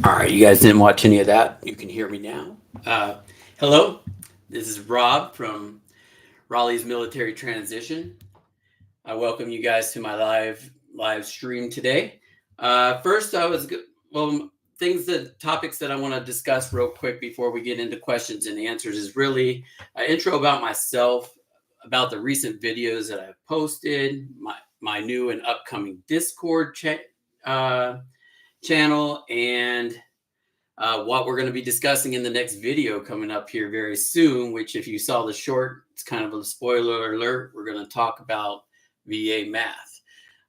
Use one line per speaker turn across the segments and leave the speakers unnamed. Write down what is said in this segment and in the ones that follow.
All right, you guys didn't watch any of that. You can hear me now. Hello, this is Rob from Raleigh's Military Transition. I welcome you guys to my live stream today. First, well things that topics that I want to discuss real quick before we get into questions and answers is really an intro about myself, about the recent videos that I've posted, my new and upcoming Discord channel, and what we're going to be discussing in the next video coming up here very soon, which if you saw the short, it's kind of a spoiler alert. We're going to talk about VA math.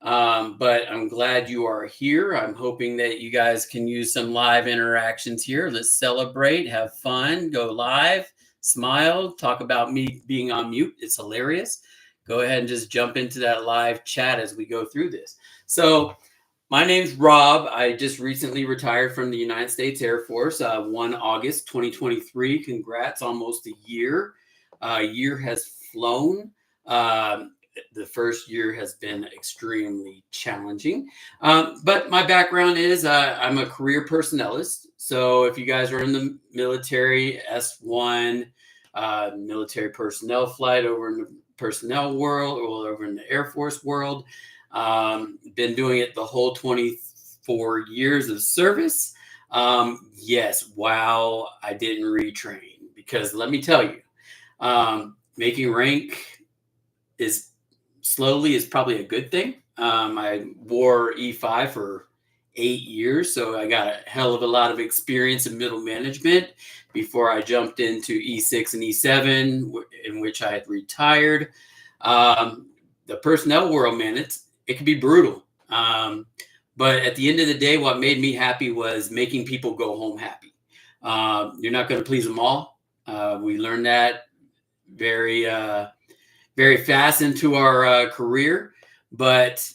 But I'm glad you are here. I'm hoping that you guys can use some live interactions here. Let's celebrate, have fun, go live, smile, talk about me being on mute. It's hilarious. Go ahead and just jump into that live chat as we go through this. So my name's Rob. I just recently retired from the United States Air Force, 1 August 2023. Congrats, almost a year. A year has flown. The first year has been extremely challenging. But my background is I'm a career personnelist. So if you guys are in the military, S1, military personnel flight over in the personnel world or over in the Air Force world, been doing it the whole 24 years of service. Yes, wow, I didn't retrain because let me tell you, making rank is probably a good thing. I wore E5 for 8 years, so I got a hell of a lot of experience in middle management before I jumped into E6 and E7, in which I had retired. The personnel world, man, it can be brutal. But at the end of the day, what made me happy was making people go home happy. You're not going to please them all. We learned that very, very fast into our career. But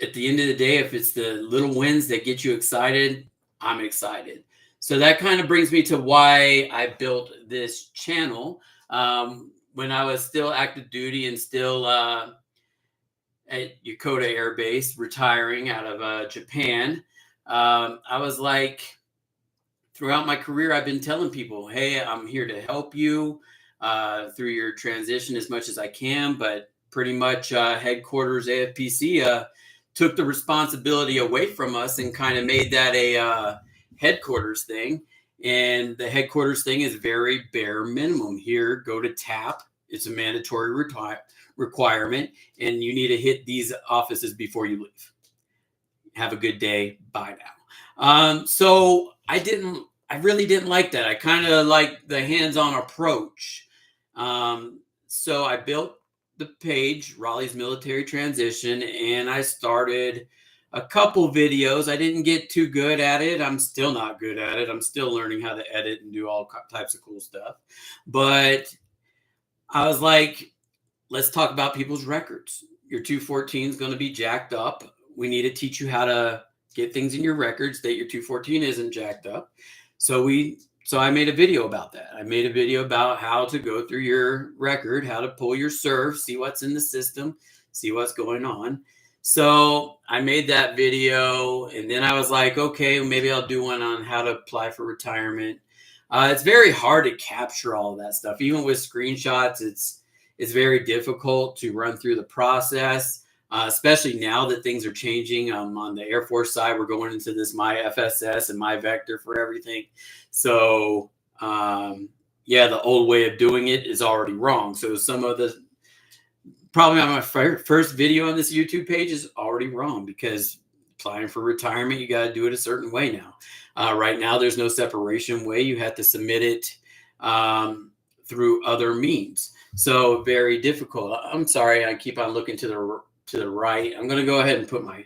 at the end of the day, if it's the little wins that get you excited, I'm excited. So that kind of brings me to why I built this channel. When I was still active duty and still at Yokota Air Base, retiring out of Japan, I was like, throughout my career, I've been telling people, hey, I'm here to help you through your transition as much as I can. But pretty much headquarters AFPC took the responsibility away from us and kind of made that a headquarters thing. And the headquarters thing is very bare minimum. Here, go to TAP. It's a mandatory requirement, and you need to hit these offices before you leave. Have a good day. Bye now. So I really didn't like that. I kind of like the hands-on approach. So I built the page, Raleigh's Military Transition, and I started a couple videos. I didn't get too good at it. I'm still not good at it. I'm still learning how to edit and do all types of cool stuff. But I was like, let's talk about people's records. Your 214 is going to be jacked up. We need to teach you how to get things in your records that your 214 isn't jacked up. So I made a video about that. I made a video about how to go through your record, how to pull your serve, see what's in the system, see what's going on. So I made that video, and then I was like, okay, maybe I'll do one on how to apply for retirement. It's very hard to capture all of that stuff. Even with screenshots, it's very difficult to run through the process. Especially now that things are changing. On the Air Force side, we're going into this MyFSS and MyVector for everything. So, the old way of doing it is already wrong. So some of the, probably on my first video on this YouTube page is already wrong because applying for retirement, you got to do it a certain way now. Right now, there's no separation way. You have to submit it through other means. So very difficult. I'm sorry, I keep on looking to the right. I'm going to go ahead and put my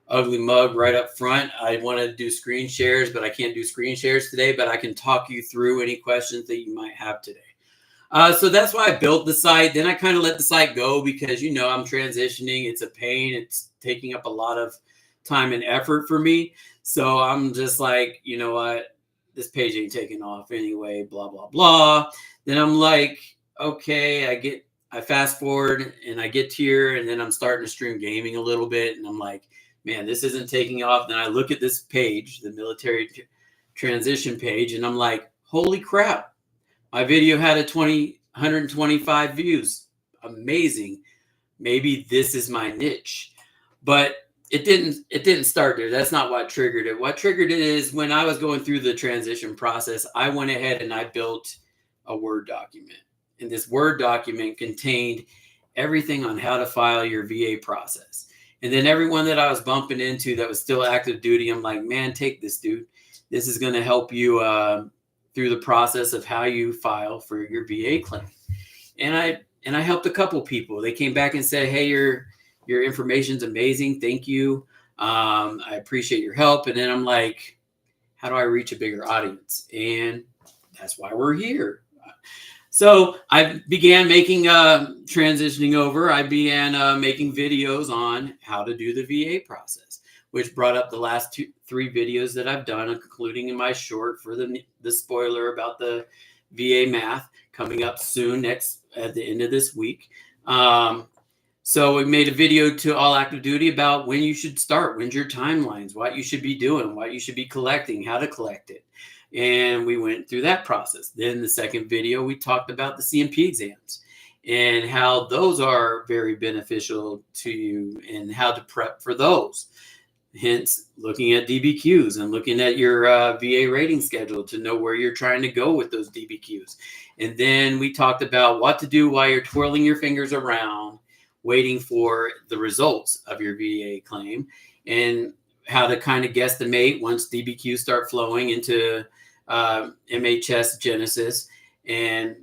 ugly mug right up front. I want to do screen shares, but I can't do screen shares today, but I can talk you through any questions that you might have today. So that's why I built the site. Then I kind of let the site go because, I'm transitioning. It's a pain. It's taking up a lot of time and effort for me. So I'm just like, you know what? This page ain't taking off anyway, blah, blah, blah. Then I'm like, okay, I fast forward and I get here and then I'm starting to stream gaming a little bit. And I'm like, man, this isn't taking off. Then I look at this page, the military transition page, and I'm like, holy crap, my video had 125 views. Amazing. Maybe this is my niche. But it didn't start there. That's not what triggered it. What triggered it is when I was going through the transition process, I went ahead and I built a Word document. And this Word document contained everything on how to file your VA process. And then everyone that I was bumping into that was still active duty, I'm like, man, take this, dude. This is going to help you through the process of how you file for your VA claim. And I helped a couple people. They came back and said, hey, your information's amazing. Thank you. I appreciate your help. And then I'm like, how do I reach a bigger audience? And that's why we're here. So I began making transitioning over. I began making videos on how to do the VA process, which brought up the last 3 videos that I've done, including in my short for the spoiler about the VA math coming up soon at the end of this week. So we made a video to all active duty about when you should start, when's your timelines, what you should be doing, what you should be collecting, how to collect it. And we went through that process. Then the second video, we talked about the CMP exams and how those are very beneficial to you and how to prep for those. Hence, looking at DBQs and looking at your VA rating schedule to know where you're trying to go with those DBQs. And then we talked about what to do while you're twirling your fingers around, waiting for the results of your VA claim, and how to kind of guesstimate once DBQs start flowing into MHS Genesis and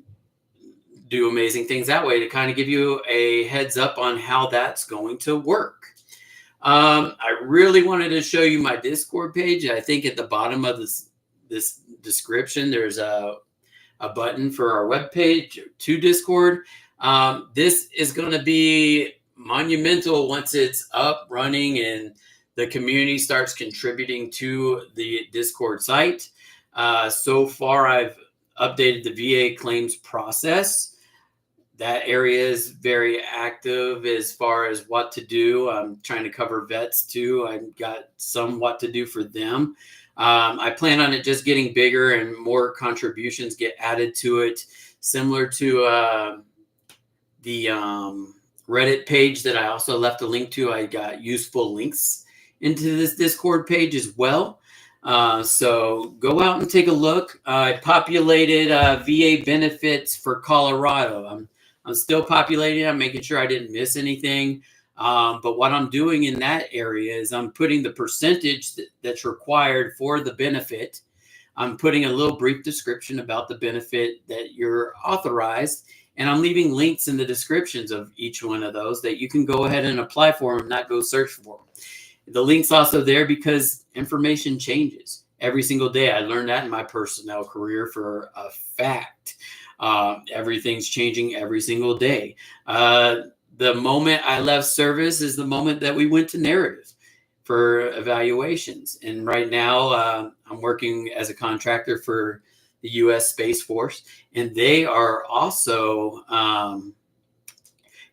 do amazing things that way to kind of give you a heads up on how that's going to work. I really wanted to show you my Discord page. I think at the bottom of this description, there's a button for our webpage to Discord. This is going to be monumental once it's up, running, and the community starts contributing to the Discord site. So far, I've updated the VA claims process. That area is very active as far as what to do. I'm trying to cover vets too. I've got some what to do for them. I plan on it just getting bigger and more contributions get added to it, similar to the Reddit page that I also left a link to. I got useful links into this Discord page as well. So go out and take a look. I populated VA benefits for Colorado. I'm still populating. I'm making sure I didn't miss anything. But what I'm doing in that area is I'm putting the percentage that's required for the benefit. I'm putting a little brief description about the benefit that you're authorized. And I'm leaving links in the descriptions of each one of those that you can go ahead and apply for and not go search for them. The link's also there because information changes every single day. I learned that in my personnel career for a fact. Everything's changing every single day. The moment I left service is the moment that we went to narrative for evaluations. And right now I'm working as a contractor for the U.S. Space Force, and they are also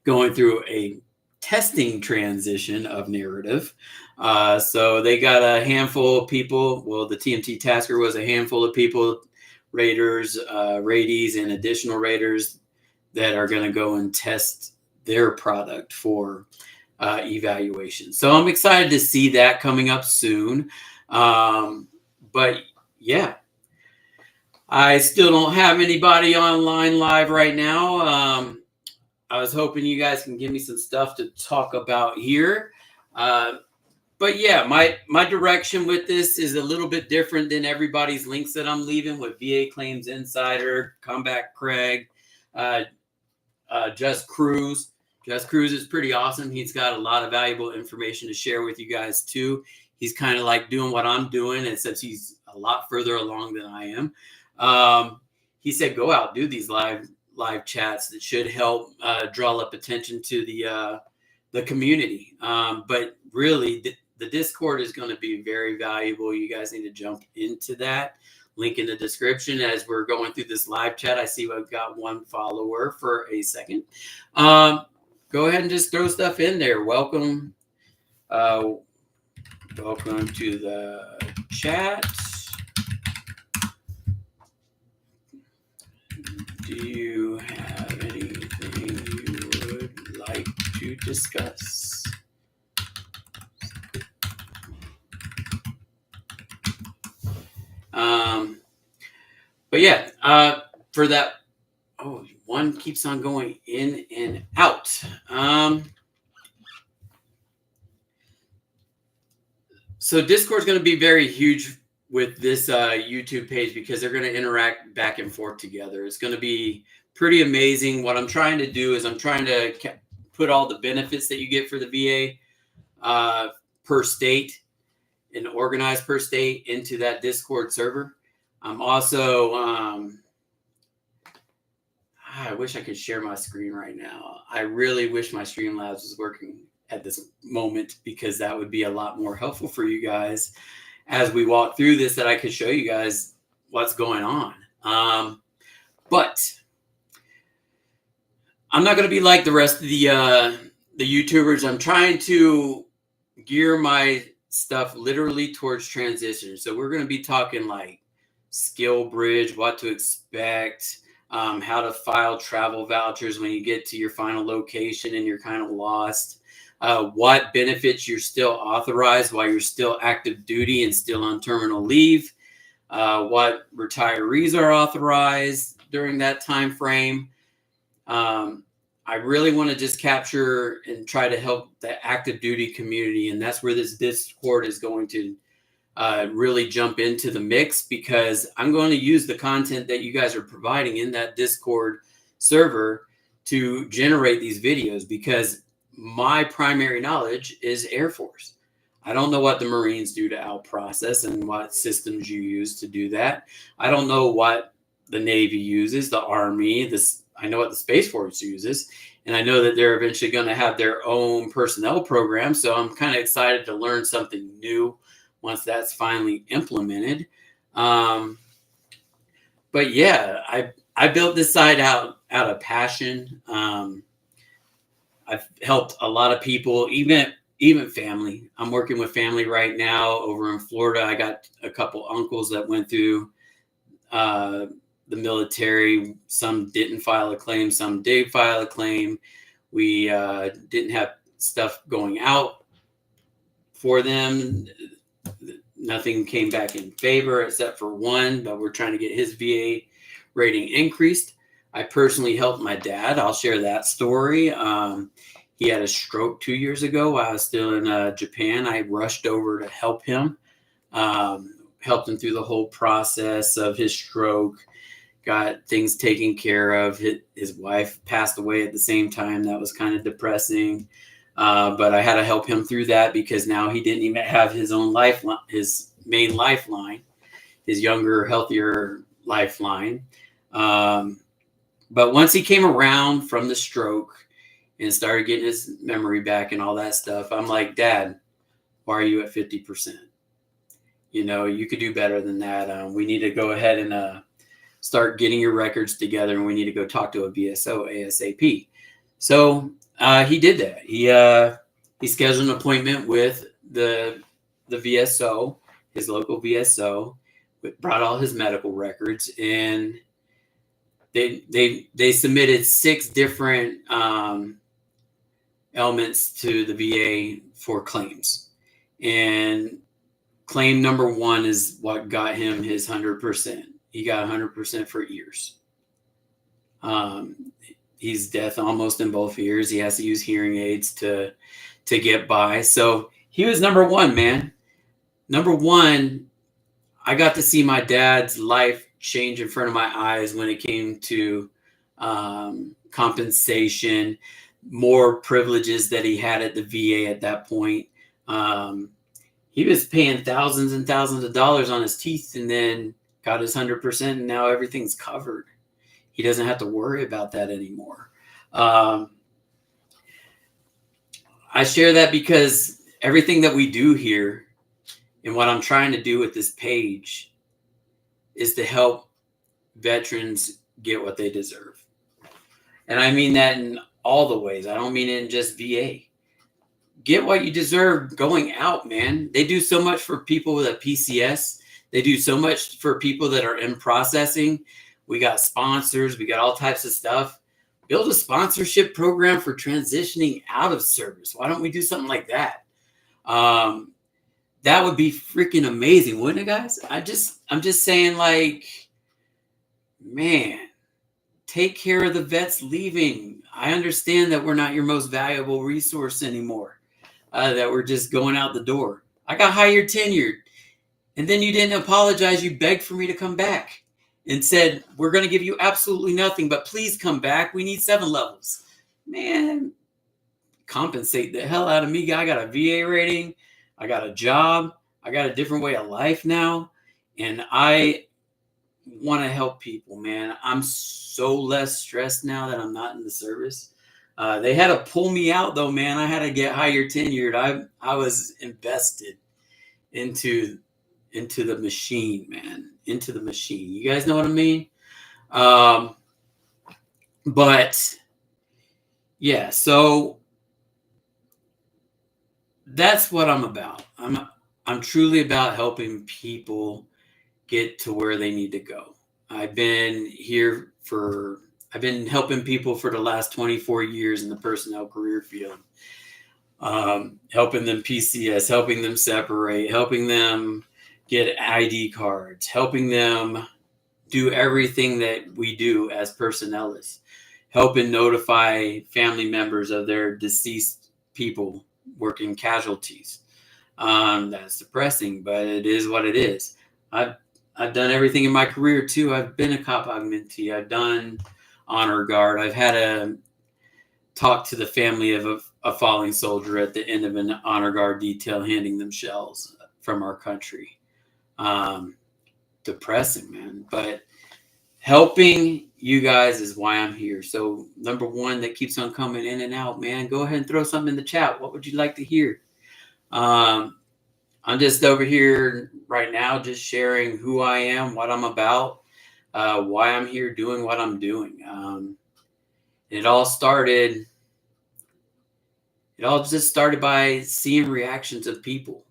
going through a testing transition of narrative. So they got a handful of people. Well, the TMT Tasker was a handful of people, raters, ratees, and additional raters that are going to go and test their product for evaluation. So I'm excited to see that coming up soon. But yeah, I still don't have anybody online live right now. I was hoping you guys can give me some stuff to talk about here. But yeah, my direction with this is a little bit different than everybody's links that I'm leaving with VA Claims Insider, Combat Craig, Just Cruz. Just Cruz is pretty awesome. He's got a lot of valuable information to share with you guys too. He's kind of like doing what I'm doing, except he's a lot further along than I am. He said, go out, do these live chats that should help draw up attention to the community. But really, the Discord is going to be very valuable. You guys need to jump into that. Link in the description. As we're going through this live chat, I see I've got one follower for a second. Go ahead and just throw stuff in there. Welcome. welcome to the chat. Do you have anything you would like to discuss? But yeah, for that, oh, one keeps on going in and out. So Discord's going to be very huge with this YouTube page because they're going to interact back and forth together. It's going to be pretty amazing. What I'm trying to do is I'm trying to put all the benefits that you get for the VA per state and organized per state into that Discord server. I'm also, I wish I could share my screen right now. I really wish my Streamlabs was working at this moment because that would be a lot more helpful for you guys as we walk through this, that I could show you guys what's going on. But I'm not going to be like the rest of the YouTubers. I'm trying to gear my stuff literally towards transition. So we're going to be talking like SkillBridge, what to expect, how to file travel vouchers when you get to your final location and you're kind of lost, what benefits you're still authorized while you're still active duty and still on terminal leave, what retirees are authorized during that time frame. I really want to just capture and try to help the active duty community, and that's where this Discord is going to really jump into the mix, because I'm going to use the content that you guys are providing in that Discord server to generate these videos, because my primary knowledge is Air Force. I don't know what the Marines do to out process and what systems you use to do that. I don't know what the Navy uses, the Army, I know what the Space Force uses, and I know that they're eventually going to have their own personnel program. So I'm kind of excited to learn something new once that's finally implemented. But yeah, I built this site out of passion. I've helped a lot of people, even family. I'm working with family right now over in Florida. I got a couple uncles that went through the military. Some didn't file a claim, some did file a claim. We didn't have stuff going out for them. Nothing came back in favor except for one, but we're trying to get his VA rating increased. I personally helped my dad. I'll share that story. He had a stroke 2 years ago while I was still in Japan. I rushed over to help him, helped him through the whole process of his stroke, got things taken care of. His wife passed away at the same time. That was kind of depressing. But I had to help him through that because now he didn't even have his own lifeline, his main lifeline, his younger, healthier lifeline. But once he came around from the stroke and started getting his memory back and all that stuff, I'm like, Dad, why are you at 50%? You know, you could do better than that. We need to go ahead and start getting your records together, and we need to go talk to a VSO ASAP. So he did that. He scheduled an appointment with the VSO, his local VSO, brought all his medical records, and they submitted 6 different elements to the VA for claims, and claim number 1 is what got him his 100%. He got 100% for ears. He's deaf almost in both ears. He has to use hearing aids to get by. So he was number 1, man. Number 1, I got to see my dad's life change in front of my eyes when it came to compensation, more privileges that he had at the VA at that point. He was paying thousands and thousands of dollars on his teeth, and then got his 100%, and now everything's covered. He doesn't have to worry about that anymore. I share that because everything that we do here and what I'm trying to do with this page is to help veterans get what they deserve. And I mean that in all the ways. I don't mean it in just VA. get what you deserve going out, man. They do so much for people with a PCS. They do so much for people that are in processing. We got sponsors. We got all types of stuff. Build a sponsorship program for transitioning out of service. Why don't we do something like that? That would be freaking amazing, wouldn't it, guys? I'm just saying, like, man, take care of the vets leaving. I understand that we're not your most valuable resource anymore. That we're just going out the door. I got hired tenured. And then you didn't apologize. You begged for me to come back and said, we're going to give you absolutely nothing, but please come back. We need 7 levels. Man, compensate the hell out of me. I got a VA rating. I got a job. I got a different way of life now. And I want to help people, man. I'm so less stressed now that I'm not in the service. They had to pull me out, though, man. I had to get higher tenured. I was invested into the machine, man. Into the machine. You guys know what I mean? But yeah, so that's what I'm about. I'm truly about helping people get to where they need to go. I've been helping people for the last 24 years in the personnel career field. Helping them PCS, helping them separate, helping them get ID cards, helping them do everything that we do as personnelists, helping notify family members of their deceased people working casualties. That's depressing, but it is what it is. I've done everything in my career too. I've been a cop augmentee. I've done honor guard. I've had to talk to the family of a falling soldier at the end of an honor guard detail, handing them shells from our country. Depressing, man. But helping you guys is why I'm here. So number one that keeps on coming in and out, man, go ahead and throw something in the chat. What would you like to hear? I'm just over here right now, just sharing who I am, what I'm about, why I'm here doing what I'm doing. It all just started by seeing reactions of people.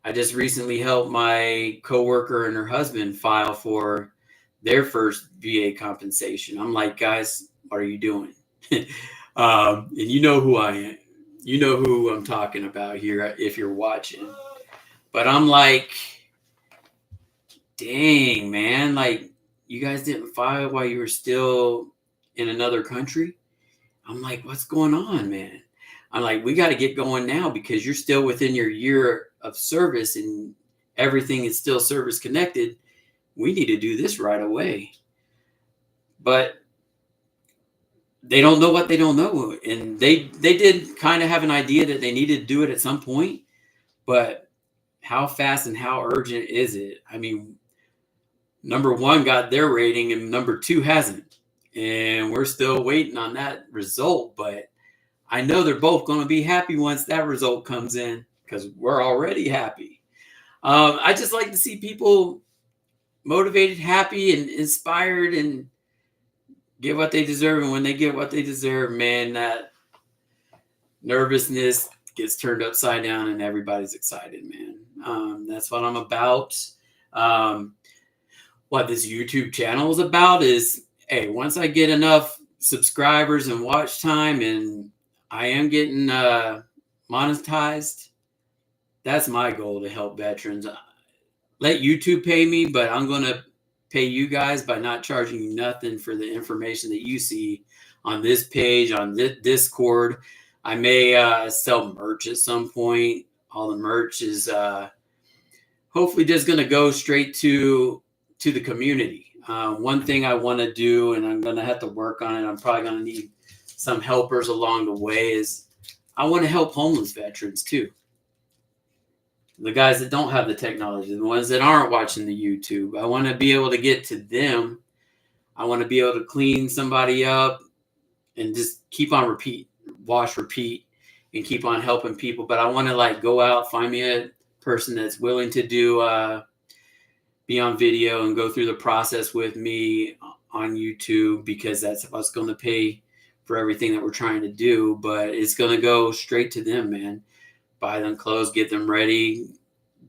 I just recently helped my coworker and her husband file for their first VA compensation. I'm like, guys, what are you doing? And you know who I am. You know who I'm talking about here if you're watching. But I'm like, dang, man, like you guys didn't file while you were still in another country? I'm like, what's going on, man? I'm like, we got to get going now because you're still within your year of service and everything is still service connected. We need to do this right away. But they don't know what they don't know. And they did kind of have an idea that they needed to do it at some point. But how fast and how urgent is it? I mean, number one got their rating and number two hasn't. And we're still waiting on that result. But I know they're both going to be happy once that result comes in because we're already happy. I just like to see people motivated, happy, and inspired and get what they deserve. And when they get what they deserve, man, that nervousness gets turned upside down and everybody's excited, man. That's what I'm about. What this YouTube channel is about is, hey, once I get enough subscribers and watch time and I am getting monetized, that's my goal, to help veterans. Let YouTube pay me, but I'm going to pay you guys by not charging you nothing for the information that you see on this page, on this Discord. I may sell merch at some point. All the merch is hopefully just going to go straight to the community. One thing I want to do, and I'm going to have to work on it, I'm probably going to need some helpers along the way, is I want to help homeless veterans too. The guys that don't have the technology, the ones that aren't watching the YouTube. I want to be able to get to them. I want to be able to clean somebody up and just keep on repeat, wash, repeat, and keep on helping people. But I want to like go out, find me a person that's willing to do be on video and go through the process with me on YouTube, because that's what's going to pay for everything that we're trying to do, but it's going to go straight to them, man. Buy them clothes, get them ready,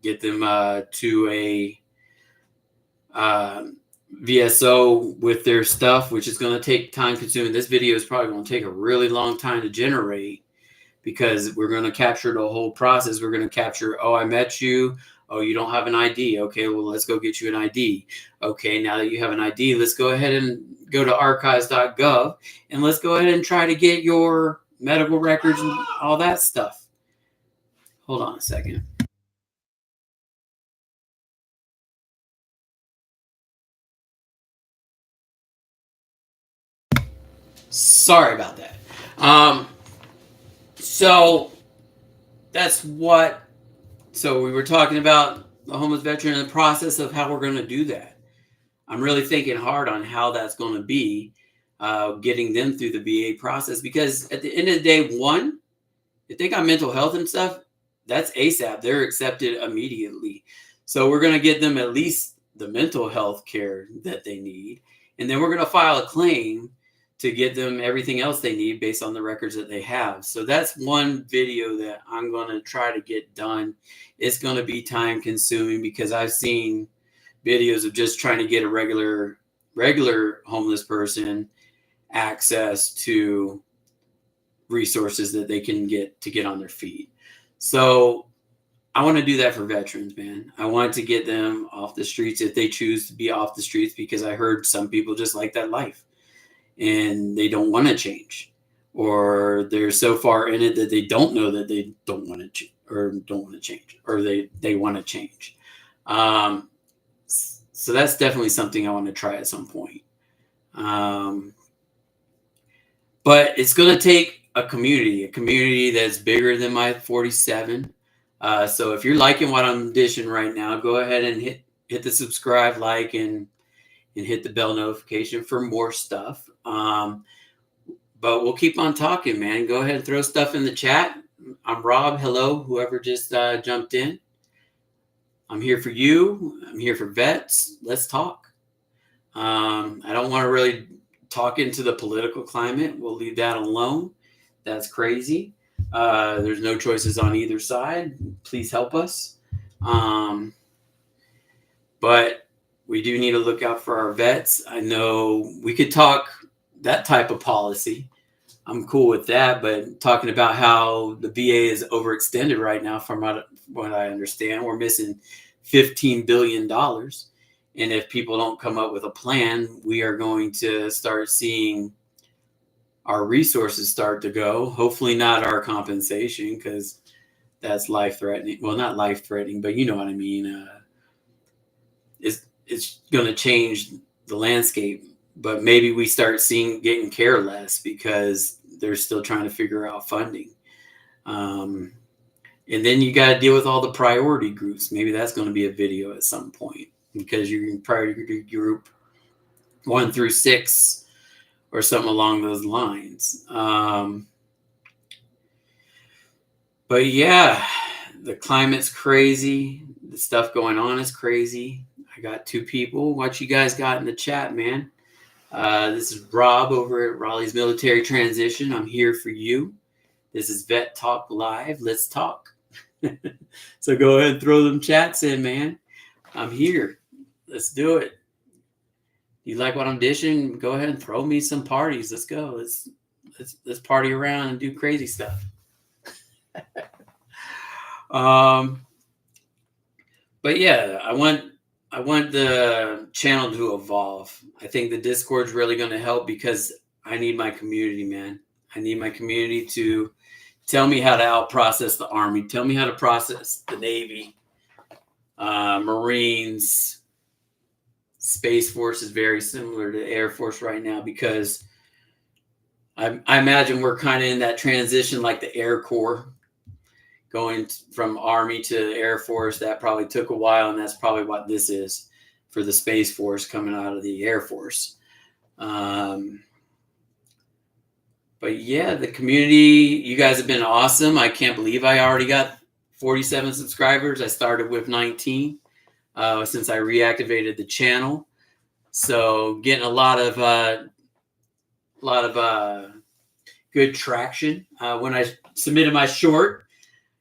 get them to a VSO with their stuff, which is going to take time consuming. This video is probably going to take a really long time to generate because we're going to capture the whole process. We're going to capture, oh, I met you. Oh, you don't have an ID. Okay, well, let's go get you an ID. Okay, now that you have an ID, let's go ahead and go to archives.gov and let's go ahead and try to get your medical records and all that stuff. Hold on a second. Sorry about that. So that's what. So we were talking about the homeless veteran and the process of how we're going to do that. I'm really thinking hard on how that's going to be, getting them through the VA process, because at the end of the day, one, if they got mental health and stuff, that's ASAP. They're accepted immediately. So we're going to get them at least the mental health care that they need. And then we're going to file a claim to get them everything else they need based on the records that they have. So that's one video that I'm going to try to get done. It's going to be time consuming because I've seen videos of just trying to get a regular homeless person access to resources that they can get to get on their feet. So I want to do that for veterans, man. I want to get them off the streets if they choose to be off the streets, because I heard some people just like that life and they don't want to change, or they're so far in it that they don't know that they don't want to or don't want to change, or they want to change. So that's definitely something I want to try at some point. But it's going to take a community that's bigger than my 47. So if you're liking what I'm dishing right now, go ahead and hit the subscribe, like, and hit the bell notification for more stuff. But we'll keep on talking, man. Go ahead and throw stuff in the chat. I'm Rob. Hello, whoever just jumped in. I'm here for you. I'm here for vets. Let's talk. I don't want to really talk into the political climate. We'll leave that alone. That's crazy. There's no choices on either side. Please help us. But we do need to look out for our vets. I know we could talk that type of policy. I'm cool with that, but talking about how the VA is overextended right now, from what I understand, we're missing $15 billion. And if people don't come up with a plan, we are going to start seeing our resources start to go. Hopefully not our compensation, because that's life-threatening. Well, not life-threatening, but you know what I mean. It's going to change the landscape. But maybe we start getting care less because they're still trying to figure out funding. And then you got to deal with all the priority groups. Maybe that's going to be a video at some point, because you're in priority group 1 through 6 or something along those lines. But yeah, the climate's crazy. The stuff going on is crazy. I got 2 people. What you guys got in the chat, man? This is Rob over at Raleigh's Military Transition. I'm here for you. This is Vet Talk Live. Let's talk. So go ahead and throw them chats in, man. I'm here. Let's do it. You like what I'm dishing? Go ahead and throw me some parties. Let's go. Let's party around and do crazy stuff. But yeah, I want the channel to evolve. I think the Discord's really going to help, because I need my community, man. I need my community to tell me how to out-process the Army. Tell me how to process the Navy, Marines. Space Force is very similar to Air Force right now, because I imagine we're kind of in that transition like the Air Corps, going from Army to Air Force. That probably took a while, and that's probably what this is for the Space Force coming out of the Air Force. But yeah, the community, you guys have been awesome. I can't believe I already got 47 subscribers. I started with 19 since I reactivated the channel. So getting a lot of good traction. When I submitted my short,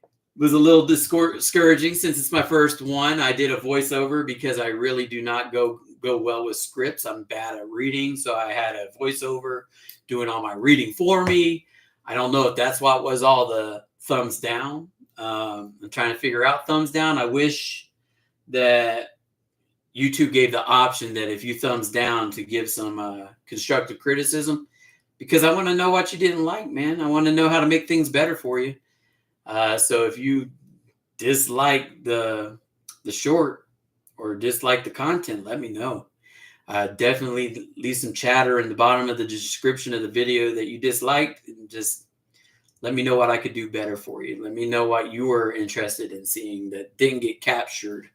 it was a little discouraging since it's my first one. I did a voiceover because I really do not go well with scripts. I'm bad at reading, so I had a voiceover doing all my reading for me. I don't know if that's what was all the thumbs down. I'm trying to figure out thumbs down. I wish that YouTube gave the option that if you thumbs down to give some constructive criticism, because I want to know what you didn't like, man. I want to know how to make things better for you. So if you dislike the short or dislike the content, let me know. Definitely leave some chatter in the bottom of the description of the video that you disliked. And just let me know what I could do better for you. Let me know what you were interested in seeing that didn't get captured.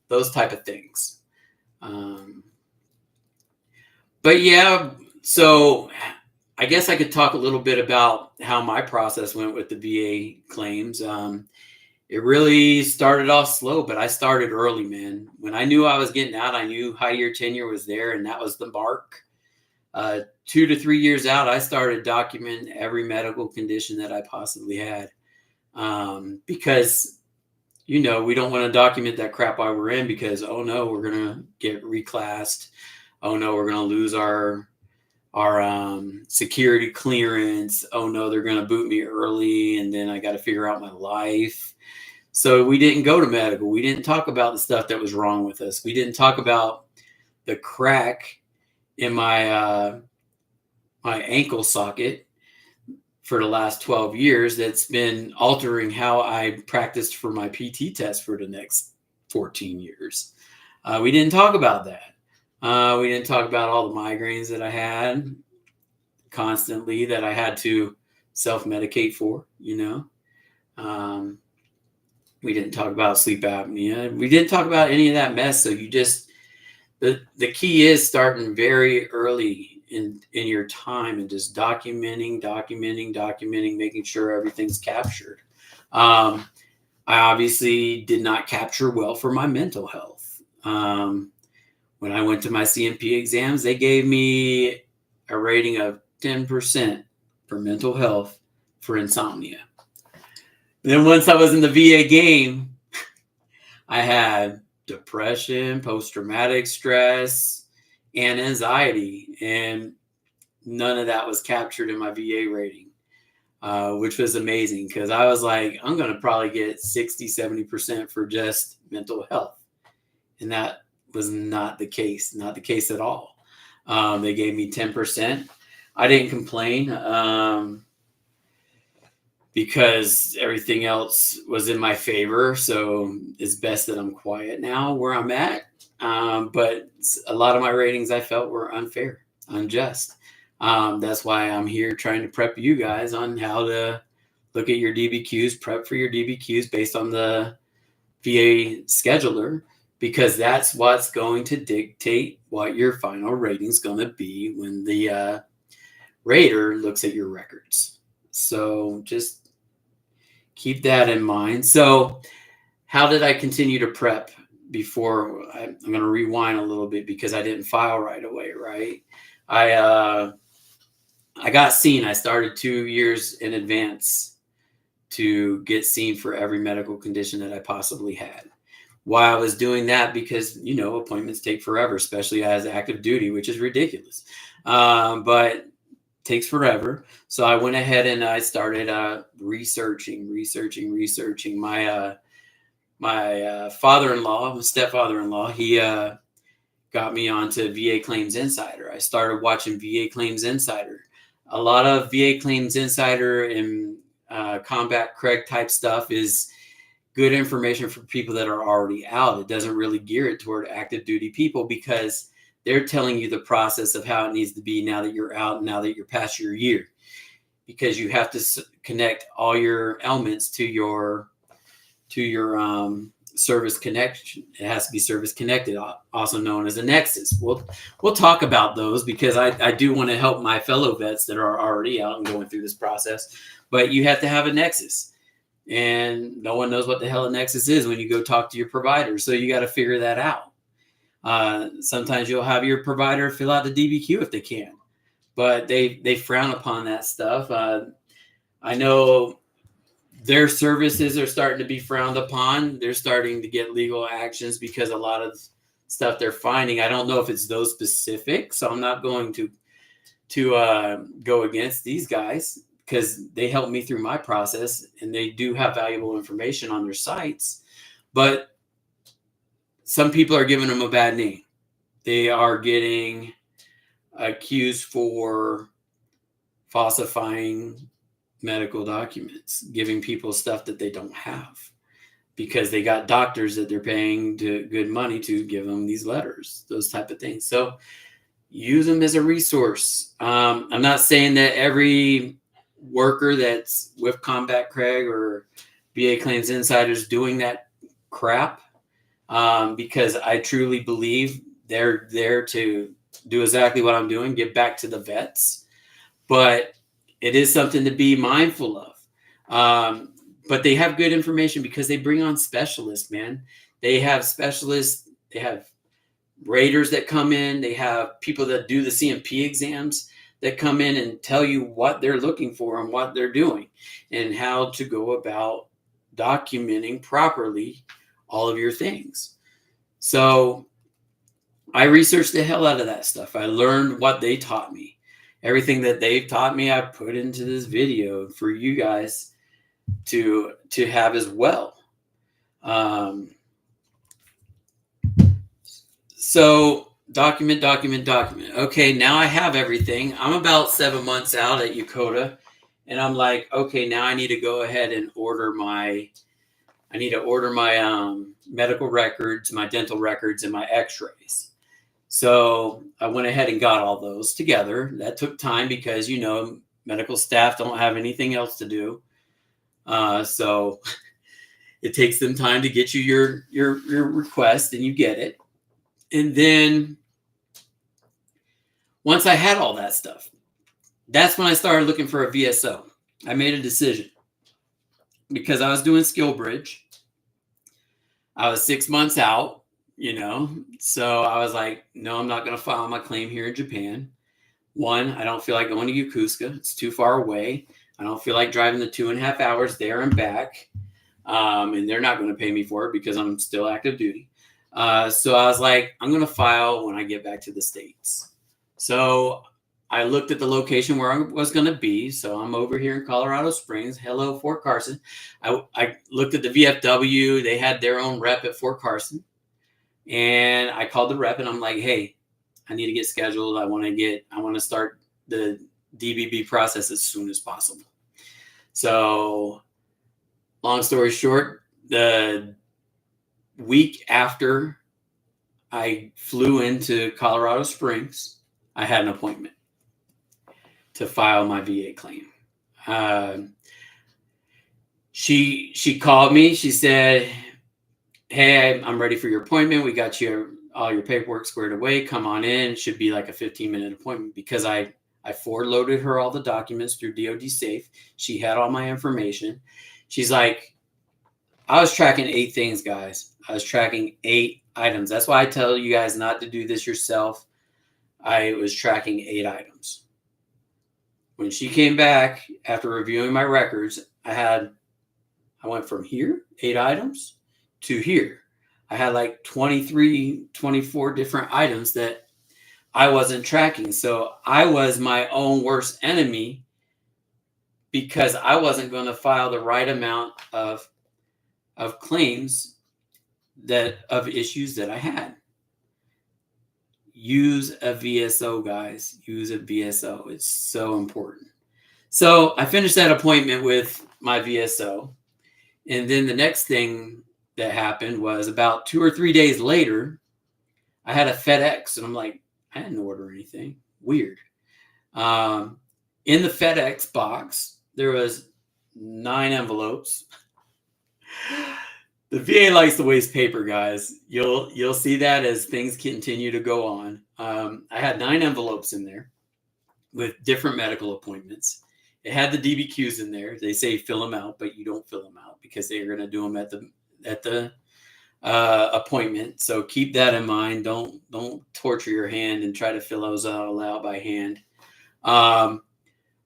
Those type of things. But yeah, so I guess I could talk a little bit about how my process went with the VA claims. It really started off slow, but I started early, man. When I knew I was getting out, I knew high year tenure was there, and that was the mark. 2 to 3 years out, I started documenting every medical condition that I possibly had. Because, we don't want to document that crap while we're in because, oh no, we're going to get reclassed. Oh no, we're going to lose our security clearance. Oh no, they're going to boot me early, and then I got to figure out my life. So we didn't go to medical. We didn't talk about the stuff that was wrong with us. We didn't talk about the crack in my my ankle socket for the last 12 years that's been altering how I practiced for my PT test for the next 14 years. We didn't talk about that. We didn't talk about all the migraines that I had constantly that I had to self-medicate for, We didn't talk about sleep apnea. We didn't talk about any of that mess. So the key is starting very early in your time and just documenting, making sure everything's captured. I obviously did not capture well for my mental health. When I went to my CMP exams, they gave me a rating of 10% for mental health for insomnia. Then once I was in the VA game, I had depression, post-traumatic stress, and anxiety. And none of that was captured in my VA rating, which was amazing because I was like, I'm going to probably get 60, 70% for just mental health. And that was not the case at all. They gave me 10%. I didn't complain because everything else was in my favor. So it's best that I'm quiet now where I'm at. But a lot of my ratings I felt were unfair, unjust. That's why I'm here trying to prep you guys on how to look at your DBQs, prep for your DBQs based on the VA scheduler, because that's what's going to dictate what your final rating is going to be when the rater looks at your records. So just keep that in mind. So how did I continue to prep before? I'm going to rewind a little bit because I didn't file right away, right? I got seen. I started 2 years in advance to get seen for every medical condition that I possibly had. Why I was doing that, because, appointments take forever, especially as active duty, which is ridiculous. But takes forever. So I went ahead and I started researching. My father-in-law, my stepfather-in-law, he got me onto VA Claims Insider. I started watching VA Claims Insider. A lot of VA Claims Insider and Combat Craig type stuff is good information for people that are already out. It doesn't really gear it toward active duty people because they're telling you the process of how it needs to be now that you're out, now that you're past your year, because you have to connect all your elements to your service connection. It has to be service connected, also known as a nexus. We'll talk about those because I do want to help my fellow vets that are already out and going through this process. But you have to have a nexus, and no one knows what the hell a nexus is when you go talk to your provider. So you got to figure that out. Sometimes you'll have your provider fill out the DBQ if they can. but they frown upon that stuff. I know their services are starting to be frowned upon. They're starting to get legal actions because a lot of stuff they're finding. I don't know if it's those specific, so I'm not going to go against these guys because they helped me through my process and they do have valuable information on their sites. But some people are giving them a bad name. They are getting accused for falsifying medical documents, giving people stuff that they don't have because they got doctors that they're paying to good money to give them these letters, those type of things. So use them as a resource. I'm not saying that every worker that's with Combat Craig or VA Claims Insider is doing that crap, because I truly believe they're there to do exactly what I'm doing, give back to the vets. But it is something to be mindful of. But they have good information because they bring on specialists, man. They have specialists. They have raters that come in. They have people that do the CMP exams that come in and tell you what they're looking for and what they're doing and how to go about documenting properly all of your things. So I researched the hell out of that stuff. I learned what they taught me. Everything that they've taught me, I put into this video for you guys to have as well. So document. Okay, now I have everything. I'm about 7 months out at Yokota, and I'm like, okay, now I need to go ahead and order my medical records, my dental records, and my x-rays. So I went ahead and got all those together. That took time because, medical staff don't have anything else to do. So it takes them time to get you your request, and you get it. And then once I had all that stuff, that's when I started looking for a VSO. I made a decision because I was doing SkillBridge. I was 6 months out, so I was like, no, I'm not going to file my claim here in Japan. One, I don't feel like going to Yokosuka. It's too far away. I don't feel like driving the 2.5 hours there and back. And they're not going to pay me for it because I'm still active duty. So I was like, I'm going to file when I get back to the States. So I looked at the location where I was going to be. So I'm over here in Colorado Springs. Hello, Fort Carson. I looked at the VFW. They had their own rep at Fort Carson. And I called the rep and I'm like, hey, I need to get scheduled. I want to start the DBB process as soon as possible. So long story short, the week after I flew into Colorado Springs, I had an appointment to file my VA claim. She called me. She said, hey, I'm ready for your appointment. We got all your paperwork squared away. Come on in. It should be like a 15-minute appointment because I forward loaded her all the documents through DoD Safe. She had all my information. She's like, I was tracking 8 things, guys. I was tracking 8 items. That's why I tell you guys not to do this yourself. I was tracking 8 items. When she came back after reviewing my records, I went from here, 8 items, to here. I had like 23, 24 different items that I wasn't tracking. So I was my own worst enemy because I wasn't going to file the right amount of claims of issues that I had. Use a VSO, guys. Use a VSO. It's so important. So I finished that appointment with my VSO. And then the next thing that happened was about 2 or 3 days later, I had a FedEx. And I'm like, I didn't order anything. Weird. In the FedEx box, there was 9 envelopes. The VA likes to waste paper, guys. You'll see that as things continue to go on. I had 9 envelopes in there with different medical appointments. It had the DBQs in there. They say fill them out, but you don't fill them out because they're going to do them at the appointment. So keep that in mind. Don't torture your hand and try to fill those all out by hand. of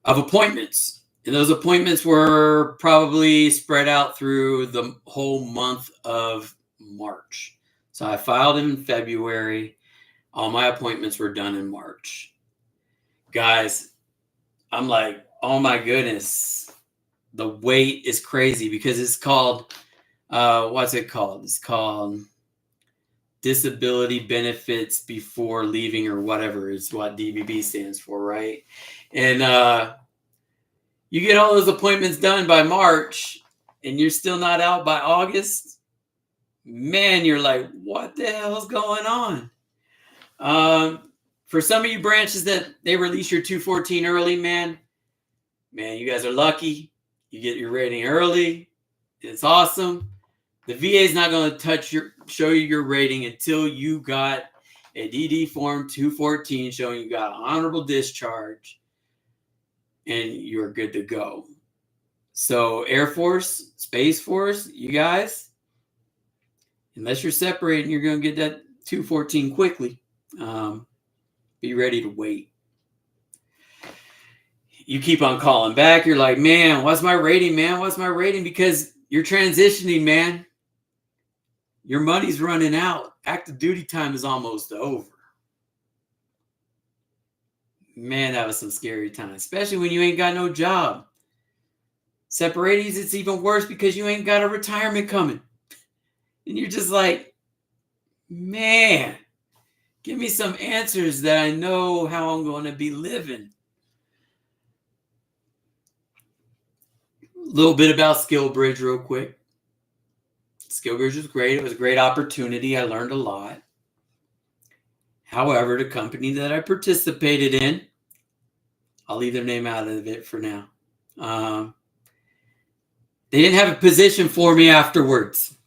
appointments. And those appointments were probably spread out through the whole month of March. So I filed in February. All my appointments were done in March. Guys, I'm like, oh my goodness. The wait is crazy because it's called, what's it called? It's called disability benefits before leaving, or whatever is what DBB stands for, right? And you get all those appointments done by March and you're still not out by August. Man, you're like, what the hell is going on? For some of you branches that they release your 214 early, man, you guys are lucky. You get your rating early. It's awesome. The VA is not going to show you your rating until you got a DD form 214 showing you got honorable discharge and you're good to go. So Air Force, Space Force, you guys, unless you're separating, you're going to get that 214 quickly. Be ready to wait. You keep on calling back. You're like, man, what's my rating, man? What's my rating? Because you're transitioning, man. Your money's running out. Active duty time is almost over. Man, that was some scary time, especially when you ain't got no job. Separatees, it's even worse because you ain't got a retirement coming. And you're just like, man, give me some answers that I know how I'm going to be living. A little bit about SkillBridge real quick. SkillBridge was great. It was a great opportunity. I learned a lot. However, the company that I participated in, I'll leave their name out of it for now. They didn't have a position for me afterwards.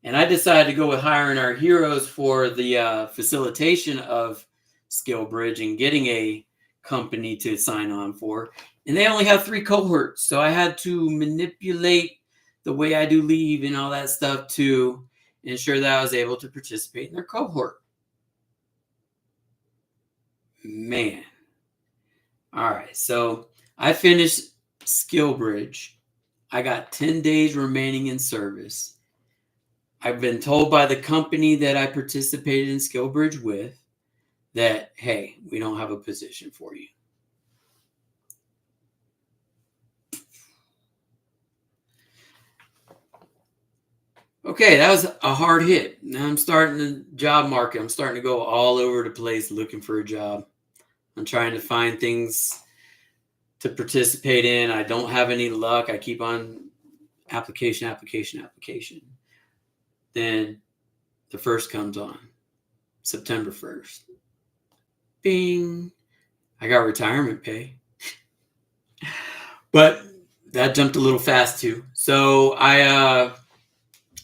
And I decided to go with hiring our heroes for the facilitation of SkillBridge and getting a company to sign on for. And they only have 3 cohorts. So I had to manipulate the way I do leave and all that stuff to ensure that I was able to participate in their cohort. Man. All right. So I finished SkillBridge. I got 10 days remaining in service. I've been told by the company that I participated in SkillBridge with that, hey, we don't have a position for you. Okay, that was a hard hit. Now I'm starting the job market. I'm starting to go all over the place looking for a job. I'm trying to find things to participate in. I don't have any luck. I keep on application. Then the first comes on, September 1st. Bing. I got retirement pay. But that jumped a little fast too. So I